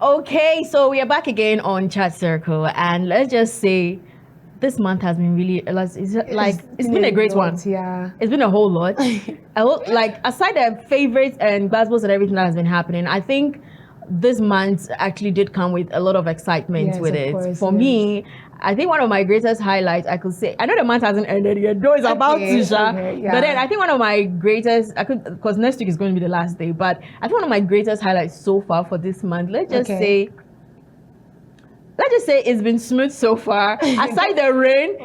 Okay, so we are back again on Chat Circle, and let's just say this month has been really it's been a great one. Yeah, it's been a whole lot. Like aside the favorites and basketballs and everything that has been happening, I think this month actually did come with a lot of excitement with it. Course, For me, I think one of my greatest highlights, I could say, I know the month hasn't ended yet, though it's about to, yeah. But then I think one of my greatest, because next week is going to be the last day, but I think one of my greatest highlights so far for this month, let's just say it's been smooth so far. Aside the rain,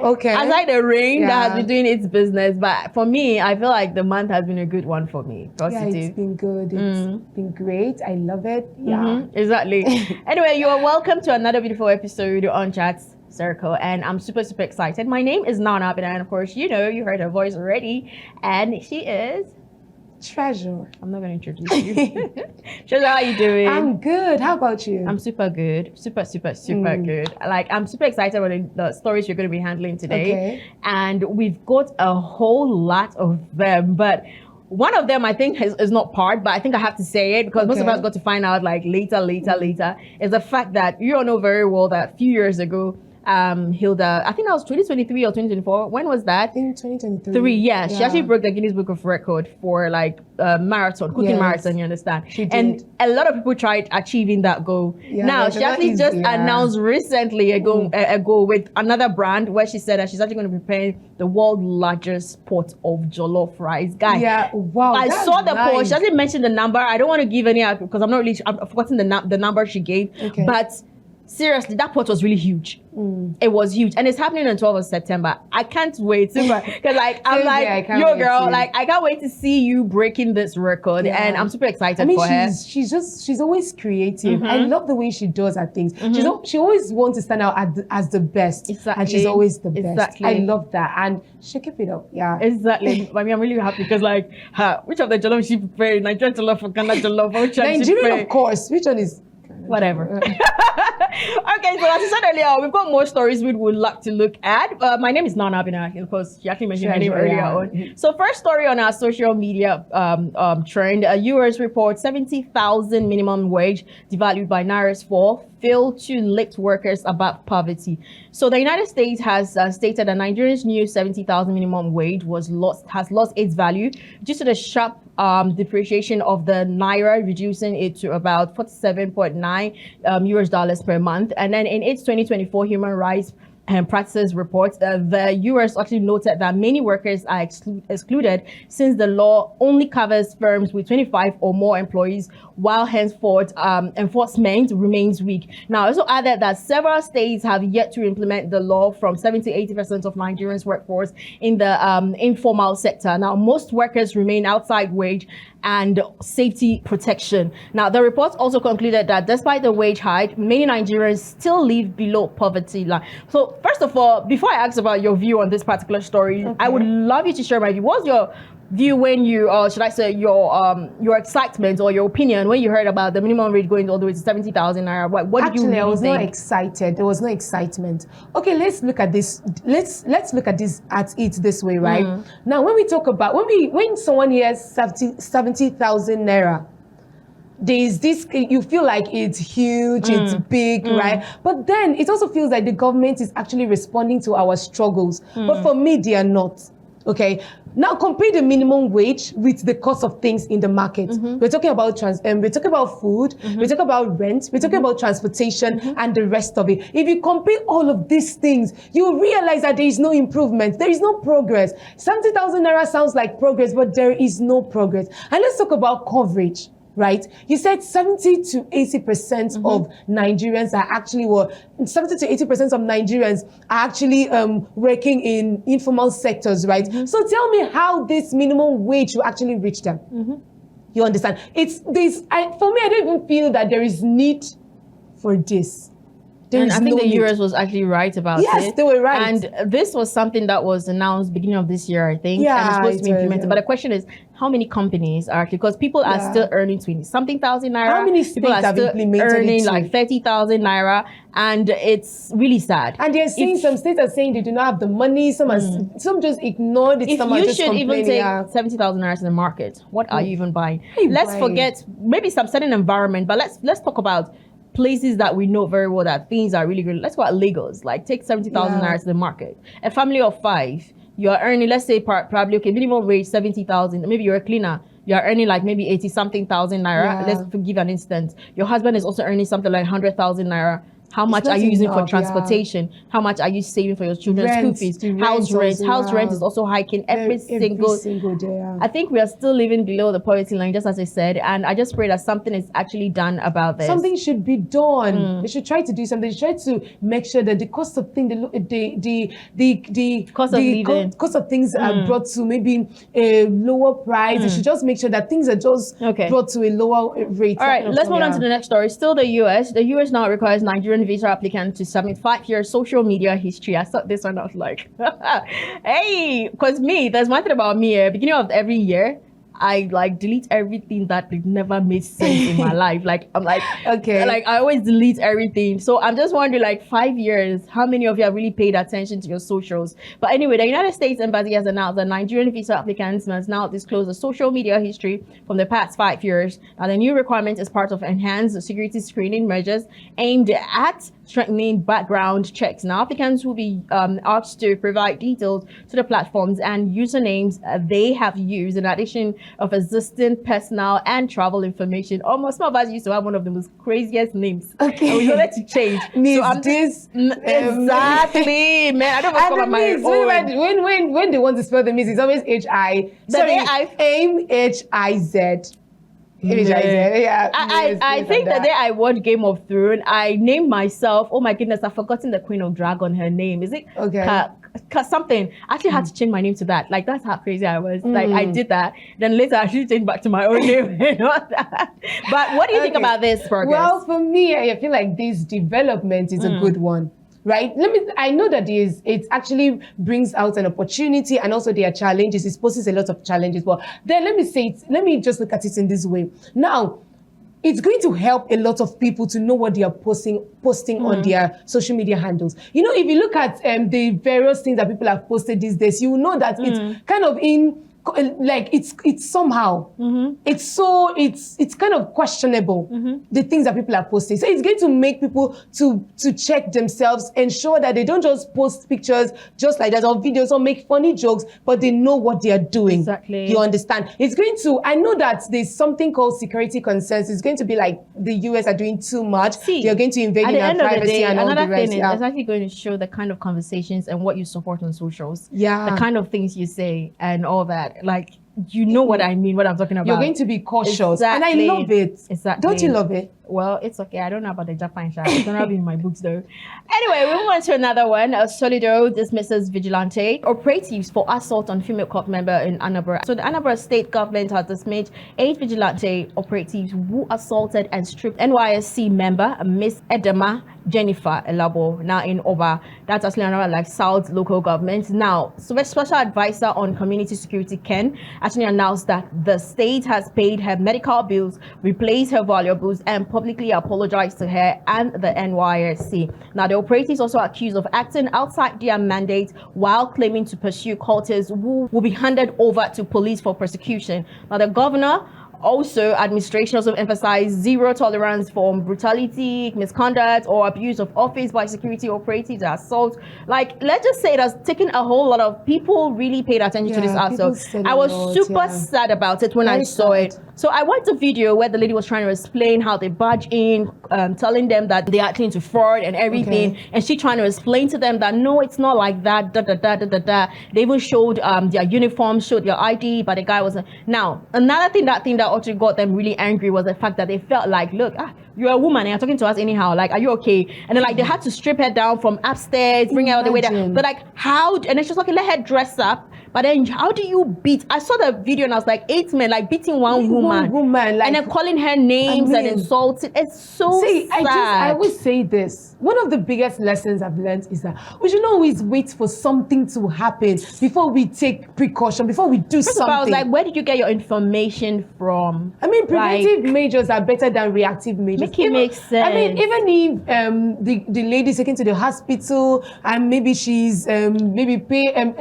that has been doing its business. But for me, I feel like the month has been a good one for me. Positive. Yeah, it's been good. It's been great. I love it. Yeah, exactly. Anyway, you are welcome to another beautiful episode on Chats Circle, and I'm super excited. My name is Nana, and of course, you heard her voice already, and she is Treasure. I'm not going to introduce you. Treasure, how are you doing? I'm good. How about you? I'm super good. Super good. Like, I'm super excited about the stories you're going to be handling today. Okay. And we've got a whole lot of them, but one of them I think is not part, but I think I have to say it because most of us got to find out like later, is the fact that you all know very well that a few years ago, Hilda, I think that was 2023 or 2024. When was that? In 2023. Yeah. She actually broke the Guinness Book of Record for like cooking marathon, you understand? She did. And a lot of people tried achieving that goal. Yeah, now, she actually just announced recently ago with another brand where she said that she's actually going to be preparing the world's largest pot of jollof rice. Guys, yeah, wow. I saw the post. She hasn't mentioned the number. I don't want to give any out because I'm forgotten the number she gave. Okay. But seriously, that pot was really huge. It was huge, and it's happening on 12th of September. I can't wait because I'm like, yo, girl, like I can't wait to see you breaking this record, and I'm super excited for her. She's always creative. I love the way she does her things. She always wants to stand out as the best, and she's always the best. I love that, and she keep it up. Yeah, exactly. I mean, I'm really happy because like, which of the jollof she prepared? Nigerian jollof or Ghana jollof? Nigerian, of course. Which one is? Whatever. Okay, so as I said earlier, we've got more stories we would like to look at. My name is Nana Abina, because she actually mentioned her name earlier on. So first story on our social media trend, US report 70,000 minimum wage devalued by Naira's fall failed to lift workers above poverty. So the United States has stated that Nigeria's new 70,000 minimum wage has lost its value due to the sharp depreciation of the Naira, reducing it to about 47.9 US dollars per month. And then in its 2024 Human Rights and Practices report, the US actually noted that many workers are excluded since the law only covers firms with 25 or more employees, while henceforth enforcement remains weak. Now, also added that several states have yet to implement the law from 70-80% of Nigerians' workforce in the informal sector. Now, most workers remain outside wage and safety protection. Now, the report also concluded that despite the wage hike, many Nigerians still live below poverty line. So, first of all, before I ask about your view on this particular story, I would love you to share my view. What's your view when you, should I say, your excitement or your opinion when you heard about the minimum wage going all the way to 70,000 naira? What did you really I was think? not excited. There was no excitement. Okay, let's look at this. Let's look at it this way, right? Now, when we talk about when someone hears 70,000 naira, there's this, you feel like it's huge, it's big, right? But then it also feels like the government is actually responding to our struggles. But for me, they are not. Okay, now compare the minimum wage with the cost of things in the market. We're talking about we're talking about food, we're talking about rent, we're talking about transportation, and the rest of it. If you compare all of these things, you will realize that there is no improvement, there is no progress. 70,000 naira sounds like progress, but there is no progress. And let's talk about coverage. Right? You said 70 to 80% of Nigerians are actually, 70 to 80% of Nigerians are actually working in informal sectors, right? So tell me how this minimum wage will actually reach them. You understand? For me, I don't even feel that there is need for this. And I think the US was actually right about it. Yes, they were right. And this was something that was announced beginning of this year, I think. Yeah, and it's supposed to be implemented. But the question is, how many companies are actually, because people are still earning 20-something thousand naira. How many states have implemented earning it like 30,000 naira, and it's really sad. And they're saying some states are saying they do not have the money. Some just ignored it. If some are you just should even take complaining, 70,000 naira in the market, what are you even buying? Let's forget maybe some certain environment, but let's talk about places that we know very well that things are really good. Let's go at Lagos. Like take 70,000 naira to the market. A family of 5, you are earning, let's say probably, okay, minimum wage 70,000. Maybe you're a cleaner. You are earning like maybe 80 something thousand naira. Let's give an instance. Your husband is also earning something like 100,000 naira. How much are you using for transportation? How much are you saving for your children's school fees? House rent. House rent is also hiking every single day. I think we are still living below the poverty line, just as I said. And I just pray that something is actually done about this. Something should be done. They should try to do something. They should try to make sure that the cost of things, the cost of things are brought to maybe a lower price. They should just make sure that things are just brought to a lower rate. All right, let's move on to the next story. Still the US. The US now requires Nigerian visa applicants to submit 5-year social media history. I saw this one, I was like, hey, because there's one thing about me, beginning of every year, I like delete everything that never made sense in my life. Like I'm like, okay, like I always delete everything. So I'm just wondering, like 5 years, how many of you have really paid attention to your socials? But anyway, the United States Embassy has announced that Nigerian visa applicants must now disclose a social media history from the past 5 years. Now the new requirement is part of enhanced security screening measures aimed at strengthening background checks. Now applicants will be asked to provide details to the platforms and usernames they have used, in addition of existing personal and travel information. Almost some of us used to have one of the most craziest names. Okay. And we wanted to change. Exactly, man. I don't know about my own. When they want to spell the miss, it's always H-I. M-H-I-Z. Yeah. I think the day I watched Game of Thrones, I named myself, oh my goodness, I've forgotten the Queen of Dragon, her name. Is it something? I actually had to change my name to that. Like, that's how crazy I was. Like, I did that. Then later, I actually changed back to my own name and all that. But what do you think about this progress? Well, for me, I feel like this development is a good one. Right? I know that it actually brings out an opportunity, and also there are challenges. It poses a lot of challenges. But then let me just look at it in this way. Now, it's going to help a lot of people to know what they are posting on their social media handles. You know, if you look at the various things that people have posted these days, you will know that it's kind of like it's somehow it's kind of questionable, the things that people are posting. So it's going to make people to check themselves, ensure that they don't just post pictures just like that or videos or make funny jokes, but they know what they are doing. Exactly. You understand? It's going to, I know that there's something called security concerns. It's going to be like the US are doing too much. They're going to invade in our privacy and all the rest. It's actually going to show the kind of conversations and what you support on socials. Yeah. The kind of things you say and all that. Like, you know what I mean, what I'm talking about. You're going to be cautious. And I love it. Exactly. Don't you love it? Well, it's okay. I don't know about the Japan shot. It's not in my books though. Anyway, we move on to another one. Solido dismisses vigilante operatives for assault on female court member in Anambra. So the Anambra state government has dismissed 8 vigilante operatives who assaulted and stripped NYSC member Miss Edema Jennifer Elabo, now in Oba. That's actually another like South local government. Now, so special advisor on community security Ken actually announced that the state has paid her medical bills, replaced her valuables, and publicly apologized to her and the NYSC. Now, the operatives also accused of acting outside their mandate while claiming to pursue cultists who will be handed over to police for prosecution. Now, the governor administration also emphasized zero tolerance for brutality, misconduct, or abuse of office by security operatives, assault. Like, let's just say it has taken a whole lot of people really paid attention to this assault. I was super sad about it when I saw it. So I watched a video where the lady was trying to explain how they barge in, telling them that they are acting to fraud and everything. And she trying to explain to them that no, it's not like that, They even showed their uniform, showed their ID, but the guy wasn't. Now, another thing that also got them really angry was the fact that they felt like, look, you're a woman and you're talking to us anyhow. Like, are you okay? And then like they had to strip her down from upstairs, bring her all the way down. But like, how? And then she's like, let her dress up. But then how do you beat? I saw the video and I was like, 8 men like beating one woman like, and then calling her names and insulting. It's so sad. I always say this. One of the biggest lessons I've learned is that we should not always wait for something to happen before we take precaution, before we do something. I was like, where did you get your information from? I mean, preventive measures are better than reactive measures. Make it make sense. I mean, even if the lady's taken to the hospital and maybe she's maybe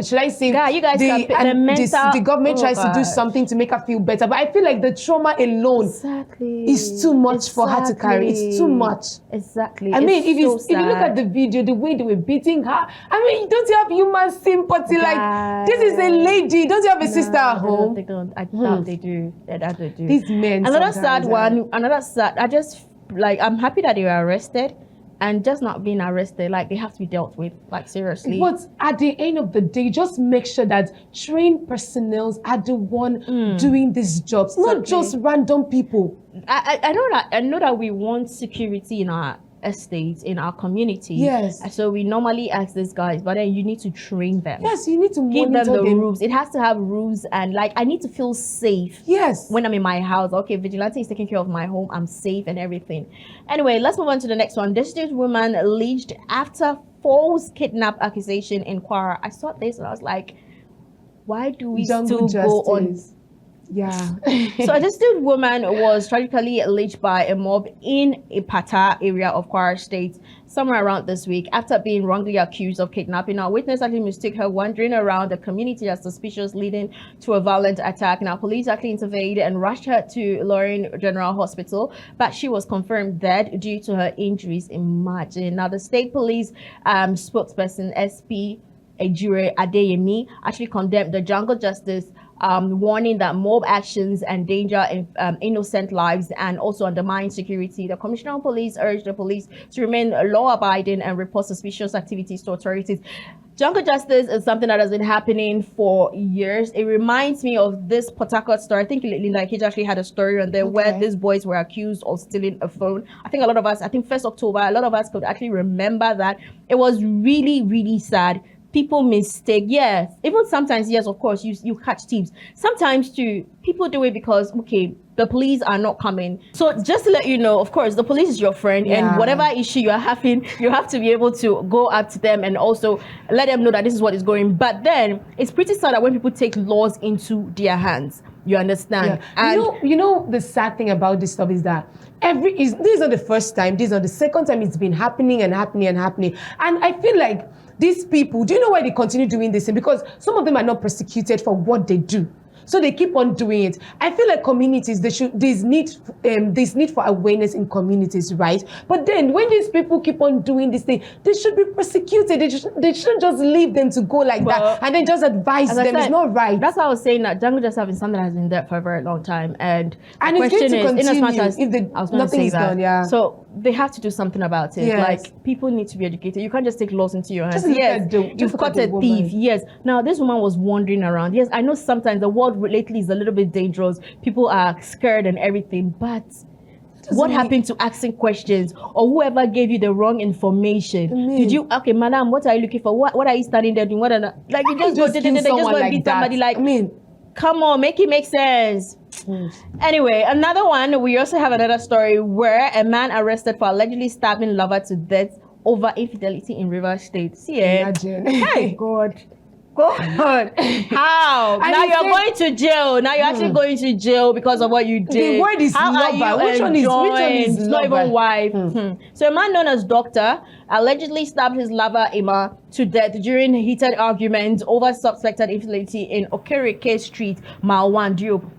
should I say, you guys the government tries to do something to make her feel better. But I feel like the trauma alone is too much for her to carry. It's too much. Exactly. I mean, if you look at the video, the way they were beating her, I mean, don't you have human sympathy? Like, this is a lady. Don't you have a sister at home? They don't. I doubt they do. I doubt they do. These men. Another sad one. I'm happy that they were arrested. And just not being arrested, like they have to be dealt with, like seriously. But at the end of the day, just make sure that trained personnel are the one doing these jobs, not just random people. I know that we want security in our estates, in our community. Yes. So we normally ask these guys, but then you need to train them. Yes, you need to give them the rules. It has to have rules, and like I need to feel safe. Yes. When I'm in my house, okay, vigilante is taking care of my home. I'm safe and everything. Anyway, let's move on to the next one. Destitute woman alleged after false kidnap accusation in Kwara. I saw this and I was like, why do we still go on? Yeah. So a destitute woman was tragically alleged by a mob in a Pata area of Kwara State somewhere around this week after being wrongly accused of kidnapping. Now, witness actually mistook her wandering around the community as suspicious, leading to a violent attack. Now, police actually intervened and rushed her to Lorraine General Hospital, but she was confirmed dead due to her injuries. Imagine. Now, the state police spokesperson, SP Ejire Adeyemi, actually condemned the jungle justice, warning that mob actions endanger innocent lives and also undermine security. The Commissioner of Police urged the police to remain law-abiding and report suspicious activities to authorities. Jungle justice is something that has been happening for years. It reminds me of this Port Harcourt story. I think Linda Kij actually had a story on there where these boys were accused of stealing a phone. I think a lot of us, 1st October, a lot of us could actually remember that. It was really, really sad. People mistake, yes. Even sometimes, yes, of course, you catch thieves. Sometimes too, people do it because, okay, the police are not coming. So just to let you know, of course, the police is your friend, and whatever issue you're having, you have to be able to go up to them and also let them know that this is what is going. But then it's pretty sad that when people take laws into their hands, you understand? Yeah. And you know the sad thing about this stuff is that this is not the first time, this is not the second time it's been happening and happening and happening. And I feel like these people, do you know why they continue doing this? Because some of them are not prosecuted for what they do. So they keep on doing it. I feel like communities, there's need for awareness in communities, right? But then when these people keep on doing this thing, they should be prosecuted. They shouldn't just leave them to go like that and then just advise them. It's not right. That's why I was saying that jungle justice has been something that has been there for a very long time. And the it's question going to is, continue in as much as if nothing is done, So they have to do something about it. Yes. Like, people need to be educated. You can't just take laws into your hands. You've caught a thief. Yes. Now, this woman was wandering around. Yes, I know sometimes the world lately is a little bit dangerous. People are scared and everything. But what happened to asking questions, or whoever gave you the wrong information? Did you, okay, madam, what are you looking for? What are you standing there doing? What are like you just go and beat somebody like, come on, make it make sense. Anyway, another one, we also have another story where a man arrested for allegedly stabbing lover to death over infidelity in Rivers State. See, hey, God. How? Now you're going to jail. Now you're actually going to jail because of what you did. The word is lover. Which one is it's not even wife. So a man known as Doctor allegedly stabbed his lover Emma to death during a heated argument over suspected infidelity in Okereke Street, Mile 1, Duo.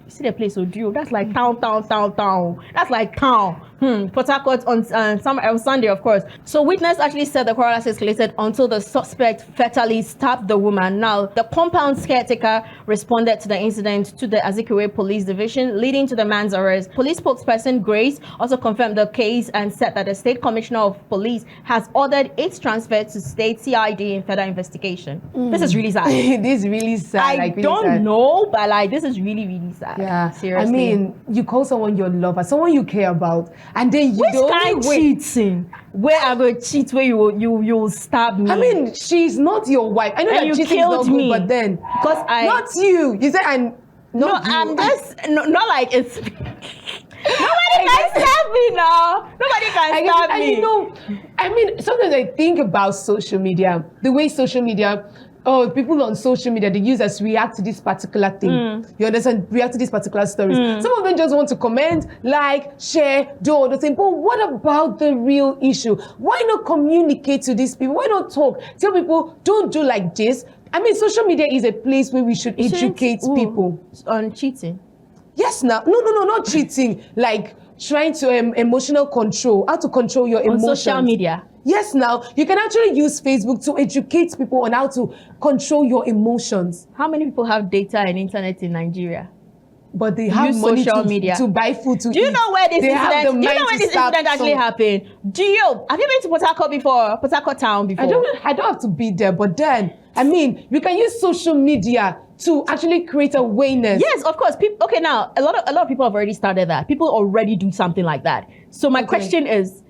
See the place, Duo. That's like town. That's like town. Port Harcourt on Sunday, of course. So witness actually said the quarrel escalated until the suspect fatally stabbed the woman. Now, the compound caretaker responded to the incident to the Azikiwe Police Division, leading to the man's arrest. Police spokesperson Grace also confirmed the case and said that the State Commissioner of Police has ordered its transfer to State CID in further investigation. This is really sad. This is really sad. I don't know, but like this is really, really sad. Yeah, seriously. I mean, you call someone your lover, someone you care about, and then you don't cheating. Where I go cheat, where you will stab me. I mean, she's not your wife. I know that cheating is not good, but then because not you. You said I'm not. No, I'm just not like it's. Nobody can stab me now. Nobody can stab me. You know, I mean, sometimes I think about social media, the way social media. Oh, people on social media, they use us react to this particular thing. You understand? React to these particular stories. Some of them just want to comment, like, share, do all the thing. But what about the real issue? Why not communicate to these people? Why not talk? Tell people, don't do like this. I mean, social media is a place where we should educate people on cheating. Yes, now. No, not cheating. Like trying to emotional control, how to control your emotions. On social media. Yes, now. You can actually use Facebook to educate people on how to control your emotions. How many people have data and internet in Nigeria? But they have money to buy food to eat. Do you know where this incident actually happened? Have you been to Port Harcourt before? Port Harcourt town before? I don't have to be there, but then, I mean, we can use social media to actually create awareness. Yes, of course. Okay, now a lot of people have already started that. People already do something like that. So my question is,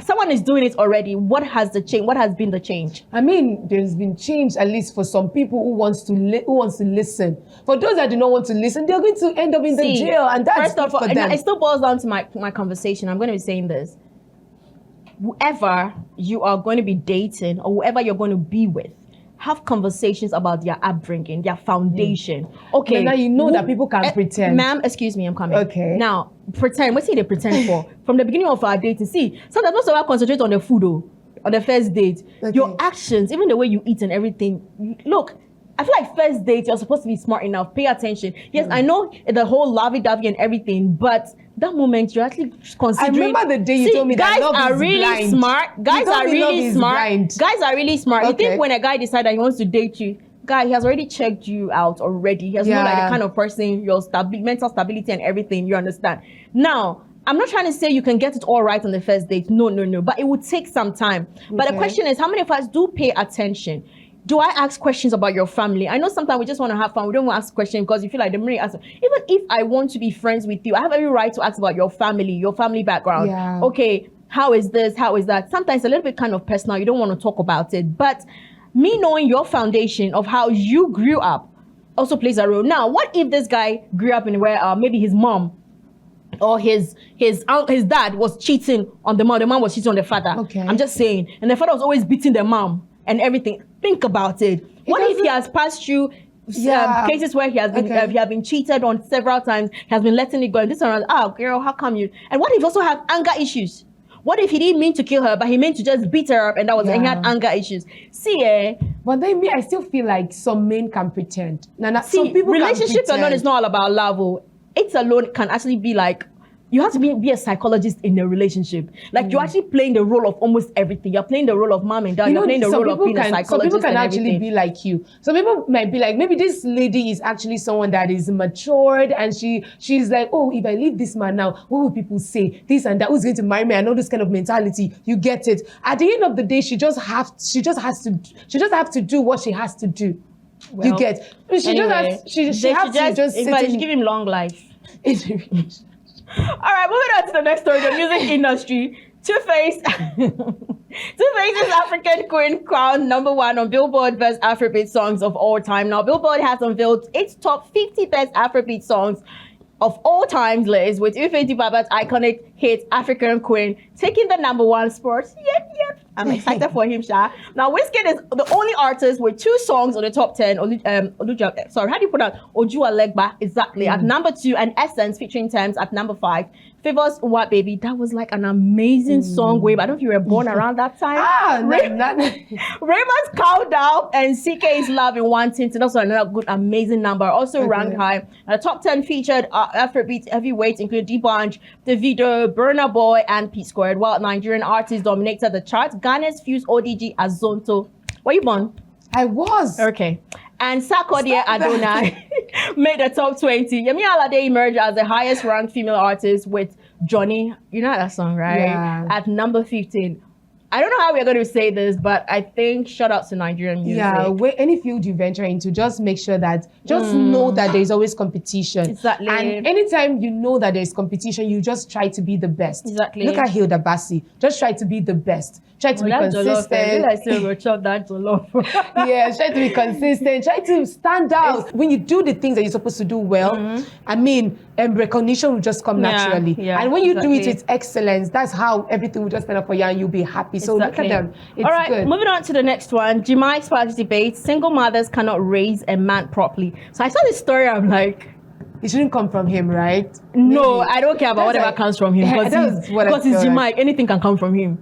someone is doing it already. What has the change? What has been the change? I mean, there's been change, at least for some people who wants to listen. For those that do not want to listen, they're going to end up in the jail, and that's good for them. It still boils down to my conversation. I'm going to be saying this. Whoever you are going to be dating or whoever you're going to be with, have conversations about their upbringing, their foundation. Okay. Now you know that people can pretend. Ma'am, excuse me, I'm coming. Okay. Now, pretend. What say they pretend for? From the beginning of our dating. See, sometimes most of us concentrate on the food, on the first date. Okay. Your actions, even the way you eat and everything. Look, I feel like first date, you're supposed to be smart enough, pay attention. Yes, I know the whole lovey-dovey and everything, but that moment you're actually considering. I remember the day you told me that love are is really blind. smart. Guys are really smart. Blind. Guys are really smart. Okay. You think when a guy decides that he wants to date you, guy, he has already checked you out already. He has known like the kind of person, your mental stability and everything, you understand. Now, I'm not trying to say you can get it all right on the first date. No. But it would take some time. Okay. But the question is, how many of us do pay attention? Do I ask questions about your family? I know sometimes we just want to have fun. We don't want to ask questions because you feel like the minute you ask, even if I want to be friends with you, I have every right to ask about your family background. Yeah. Okay, how is this? How is that? Sometimes it's a little bit kind of personal. You don't want to talk about it. But me knowing your foundation of how you grew up also plays a role. Now, what if this guy grew up in where maybe his mom or his dad was cheating on the mom was cheating on the father? Okay. I'm just saying. And the father was always beating the mom and everything. Think about it. What if he has passed through cases where he has been cheated on several times, he has been letting it go, and this around, girl, how come you? And what if he also have anger issues? What if he didn't mean to kill her, but he meant to just beat her up, and he had anger issues? But then I still feel like some men can pretend. Some people relationships alone is not all about love. It alone can actually be like, you have to be a psychologist in a relationship. Like you're actually playing the role of almost everything. You're playing the role of mom and dad. You're playing the role of being a psychologist. Some people can actually be like you. Some people might be like, maybe this lady is actually someone that is matured and she's like, oh, if I leave this man now, what will people say? This and that, who's going to marry me? I know this kind of mentality. You get it. At the end of the day, she just have to do what she has to do. Well, you get. She give him long life. All right, moving on to the next story, the music industry. Two-Face is African Queen crowned #1 on Billboard Best Afrobeat Songs of All Time. Now, Billboard has unveiled its top 50 best Afrobeat songs of all time list, with Ife Baba's iconic hit African Queen taking the #1 spot. Yep. I'm excited for him, Sha. Now, Wizkid is the only artist with 2 songs on the top 10. How do you put that? Ojua Legba, exactly, at #2, and Essence featuring Thames at #5. Favors What Baby, that was like an amazing song, Wave. I don't know if you were born around that time. Raymond's Countdown and CK's Love in One Tint, and also another good, amazing number. Also ranked high. And the top 10 featured Afrobeat heavyweights include D'banj, Davido, Burna Boy, and P Squared, while Nigerian artists dominated the charts. Ghana's Fuse ODG Azonto. Were you born? I was. Okay. And Sarkodie Adonai made the top 20. Yemi Alade emerged as the highest ranked female artist with Johnny. You know that song, right? Yeah. At #15. I don't know how we're going to say this, but I think shout out to Nigerian music. Yeah, any field you venture into, just make sure that, know that there's always competition. Exactly. And anytime you know that there's competition, you just try to be the best. Exactly. Look at Hilda Bassi. Just try to be the best. Try to be consistent. I still go chop that jollof. Yeah, try to be consistent. Try to stand out. When you do the things that you're supposed to do well, I mean, recognition will just come naturally. Yeah, and when you do it with excellence, that's how everything will just stand up for you and you'll be happy. So look at them. It's all right, good. Moving on to the next one. Jemai's Party debate. Single mothers cannot raise a man properly. So I saw this story, I'm like, it shouldn't come from him, right? No, I don't care about whatever comes from him because he's Jemai. Anything can come from him.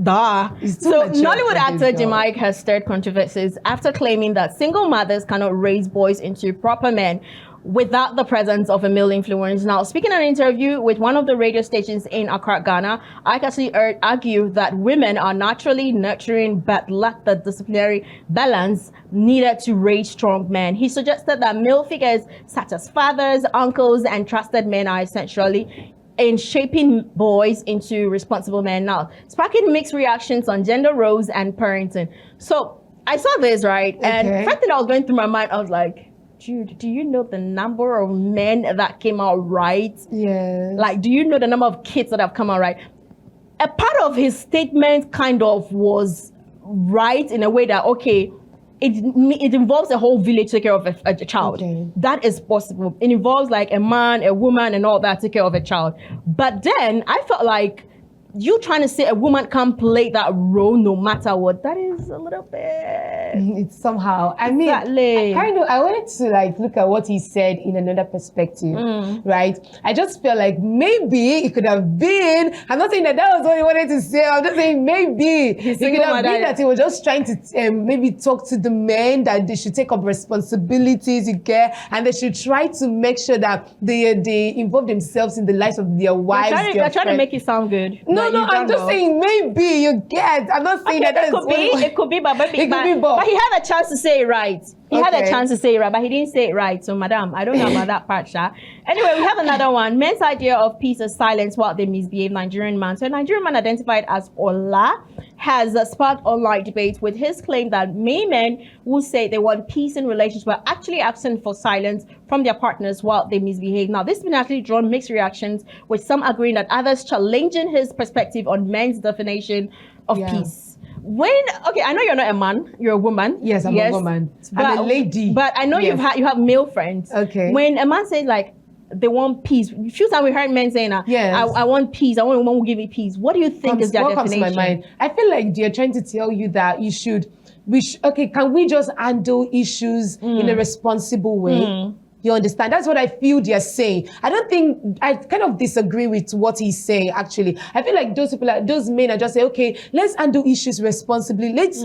Duh. He's too So mature Nollywood for actor this job. Jamaica has stirred controversies after claiming that single mothers cannot raise boys into proper men without the presence of a male influence. Now, speaking in an interview with one of the radio stations in Accra, Ghana, Ike actually argued that women are naturally nurturing but lack the disciplinary balance needed to raise strong men. He suggested that male figures such as fathers, uncles, and trusted men are essentially in shaping boys into responsible men. Now, sparking mixed reactions on gender roles and parenting. So I saw this, right? And Okay. first thing that was going through my mind, I was like, Jude, do you know the number of men that came out right? Yes. Like, do you know the number of kids that have come out right? A part of his statement kind of was right in a way that, okay, it involves a whole village to take care of a child. Okay. That is possible. It involves like a man, a woman, and all that to take care of a child. But then I felt like you trying to say a woman can't play that role no matter what. That is a little bit. It's somehow. I mean, Exactly. I wanted to like look at what he said in another perspective, right? I just felt like maybe it could have been. I'm not saying that was what he wanted to say. I'm just saying maybe it could single have been mother. that he was just trying to maybe talk to the men that they should take up responsibilities, you get, and they should try to make sure that they involve themselves in the lives of their wives. You're trying to make it sound good. No, but no, you've I'm done just well. saying maybe you get. I'm not saying Okay, that it could be, but maybe It could be both. But he had a chance to say it right. He had a Okay. chance to say it right, but he didn't say it right. So, madam, I don't know about that part, Sha. Anyway, we have another one. Men's idea of peace is silence while they misbehave. Nigerian man. So, a Nigerian man identified as Ola has sparked online debate with his claim that many men who say they want peace in relationships were actually asking for silence from their partners while they misbehave. Now, this has been actually drawn mixed reactions, with some agreeing that others challenging his perspective on men's definition of Yeah. peace. Okay, I know you're not a man, you're a woman. Yes, I'm a woman. I'm a lady. But I know Yes. you have male friends. Okay. When a man says like they want peace, a few times we heard men saying that Yes. I want peace, I want a woman who give me peace. What do you think is their What comes definition? to my mind? I feel like they're trying to tell you that okay, can we just handle issues in a responsible way? You understand? That's what I feel they're saying. I kind of disagree with what he's saying, actually. I feel like those men are just saying, okay, let's handle issues responsibly. Let's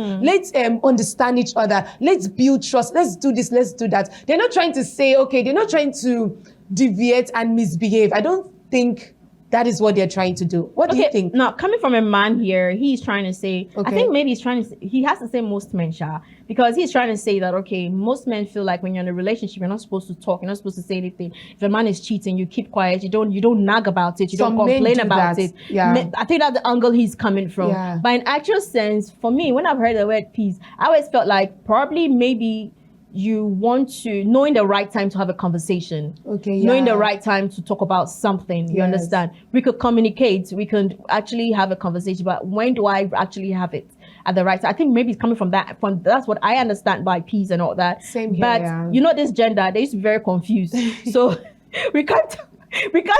understand each other. Let's build trust. Let's do this, let's do that. They're not trying to say, okay, they're not trying to deviate and misbehave. I don't think that is what they're trying to do. What do you think? Now, coming from a man here, he's trying to say, I Okay. think maybe he's trying to say, he has to say most men, Sha, because he's trying to say that, okay, most men feel like when you're in a relationship, you're not supposed to talk, you're not supposed to say anything. If a man is cheating, you keep quiet, you don't nag about it, you Some don't men complain do about that. it. Yeah. I think that's the angle he's coming from. Yeah. But in actual sense, for me, when I've heard the word peace, I always felt like probably maybe you want to knowing the right time to have a conversation. Okay, Knowing yeah. the right time to talk about something. You Yes. understand? We could communicate. We could actually have a conversation. But when do I actually have it at the right time? I think maybe it's coming from that. That's what I understand by peace and all that. Same here, But yeah. you know, this gender, they used to be very confused. So we can't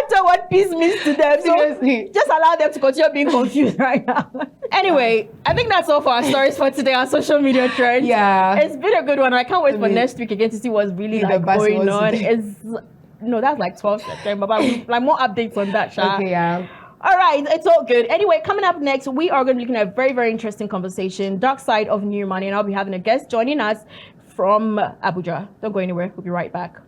tell what peace means to them. So Seriously. just allow them to continue being confused right now. Anyway, I think that's all for our stories for today on social media trends. Yeah. It's been a good one. I can't wait for mean, next week again to see what's really the like best going ones on. today. That's like 12 September, but like more updates on that, Sha. Okay, yeah. All right, it's all good. Anyway, coming up next, we are going to be looking at a very, very interesting conversation, dark side of new money, and I'll be having a guest joining us from Abuja. Don't go anywhere. We'll be right back.